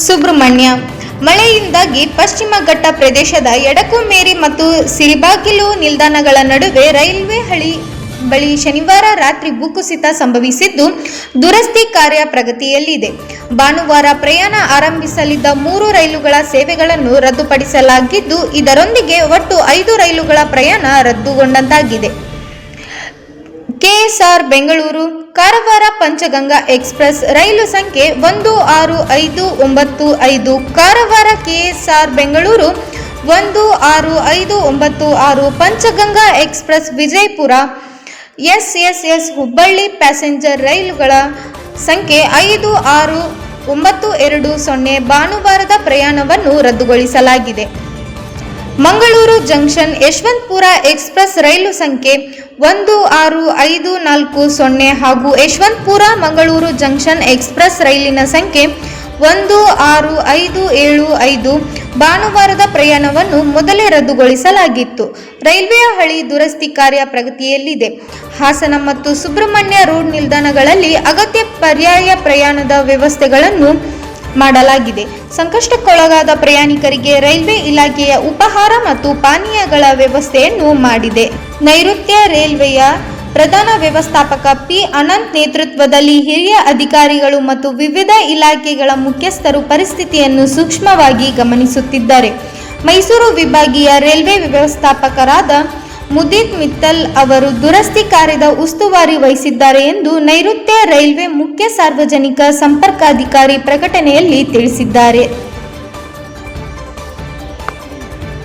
ಸುಬ್ರಹ್ಮಣ್ಯ. ಮಳೆಯಿಂದಾಗಿ ಪಶ್ಚಿಮ ಘಟ್ಟ ಪ್ರದೇಶದ ಎಡಕುಮೇರಿ ಮತ್ತು ಸಿರಿಬಾಗಿಲು ನಿಲ್ದಾಣಗಳ ನಡುವೆ ರೈಲ್ವೆ ಹಳಿ ಬಳಿ ಶನಿವಾರ ರಾತ್ರಿ ಭೂಕುಸಿತ ಸಂಭವಿಸಿದ್ದು, ದುರಸ್ತಿ ಕಾರ್ಯ ಪ್ರಗತಿಯಲ್ಲಿದೆ. ಭಾನುವಾರ ಪ್ರಯಾಣ ಆರಂಭಿಸಲಿದ್ದ 3 ರೈಲುಗಳ ಸೇವೆಗಳನ್ನು ರದ್ದುಪಡಿಸಲಾಗಿದ್ದು, ಇದರೊಂದಿಗೆ ಒಟ್ಟು 5 ರೈಲುಗಳ ಪ್ರಯಾಣ ರದ್ದುಗೊಂಡಂತಾಗಿದೆ. ಕೆಎಸ್ಆರ್ ಬೆಂಗಳೂರು ಕಾರವಾರ ಪಂಚಗಂಗಾ ಎಕ್ಸ್‌ಪ್ರೆಸ್ ರೈಲು ಸಂಖ್ಯೆ 16595 Karwar KSR Bengaluru 16596 Panchganga express Vijayapura SSS Hubballi passenger ರೈಲುಗಳ ಸಂಖ್ಯೆ 56920 ಭಾನುವಾರದ ಪ್ರಯಾಣವನ್ನು ರದ್ದುಗೊಳಿಸಲಾಗಿದೆ. ಮಂಗಳೂರು ಜಂಕ್ಷನ್ ಯಶವಂತಪುರ ಎಕ್ಸ್‌ಪ್ರೆಸ್ ರೈಲು ಸಂಖ್ಯೆ 16540 ಹಾಗೂ ಯಶವಂತಪುರ ಮಂಗಳೂರು ಜಂಕ್ಷನ್ ಎಕ್ಸ್‌ಪ್ರೆಸ್ ರೈಲಿನ ಸಂಖ್ಯೆ 16575 ಭಾನುವಾರದ ಪ್ರಯಾಣವನ್ನು ಮೊದಲೇ ರದ್ದುಗೊಳಿಸಲಾಗಿತ್ತು. ರೈಲ್ವೆಯ ಹಳಿ ದುರಸ್ತಿ ಕಾರ್ಯ ಪ್ರಗತಿಯಲ್ಲಿದೆ. ಹಾಸನ ಮತ್ತು ಸುಬ್ರಹ್ಮಣ್ಯ ರೋಡ್ ನಿಲ್ದಾಣಗಳಲ್ಲಿ ಅಗತ್ಯ ಪರ್ಯಾಯ ಪ್ರಯಾಣದ ವ್ಯವಸ್ಥೆಗಳನ್ನು ಮಾಡಲಾಗಿದೆ. ಸಂಕಷ್ಟಕ್ಕೊಳಗಾದ ಪ್ರಯಾಣಿಕರಿಗೆ ರೈಲ್ವೆ ಇಲಾಖೆಯ ಉಪಹಾರ ಮತ್ತು ಪಾನೀಯಗಳ ವ್ಯವಸ್ಥೆಯನ್ನು ಮಾಡಿದೆ. ನೈಋತ್ಯ ರೈಲ್ವೆಯ ಪ್ರಧಾನ ವ್ಯವಸ್ಥಾಪಕ ಪಿ. ಅನಂತ್ ನೇತೃತ್ವದಲ್ಲಿ ಹಿರಿಯ ಅಧಿಕಾರಿಗಳು ಮತ್ತು ವಿವಿಧ ಇಲಾಖೆಗಳ ಮುಖ್ಯಸ್ಥರು ಪರಿಸ್ಥಿತಿಯನ್ನು ಸೂಕ್ಷ್ಮವಾಗಿ ಗಮನಿಸುತ್ತಿದ್ದಾರೆ. ಮೈಸೂರು ವಿಭಾಗೀಯ ರೈಲ್ವೆ ವ್ಯವಸ್ಥಾಪಕರಾದ ಮುದಿತ್ ಮಿತ್ತಲ್ ಅವರು ದುರಸ್ತಿ ಕಾರ್ಯದ ಉಸ್ತುವಾರಿ ವಹಿಸಿದ್ದಾರೆ ಎಂದು ನೈಋತ್ಯ ರೈಲ್ವೆ ಮುಖ್ಯ ಸಾರ್ವಜನಿಕ ಸಂಪರ್ಕಾಧಿಕಾರಿ ಪ್ರಕಟಣೆಯಲ್ಲಿ ತಿಳಿಸಿದ್ದಾರೆ.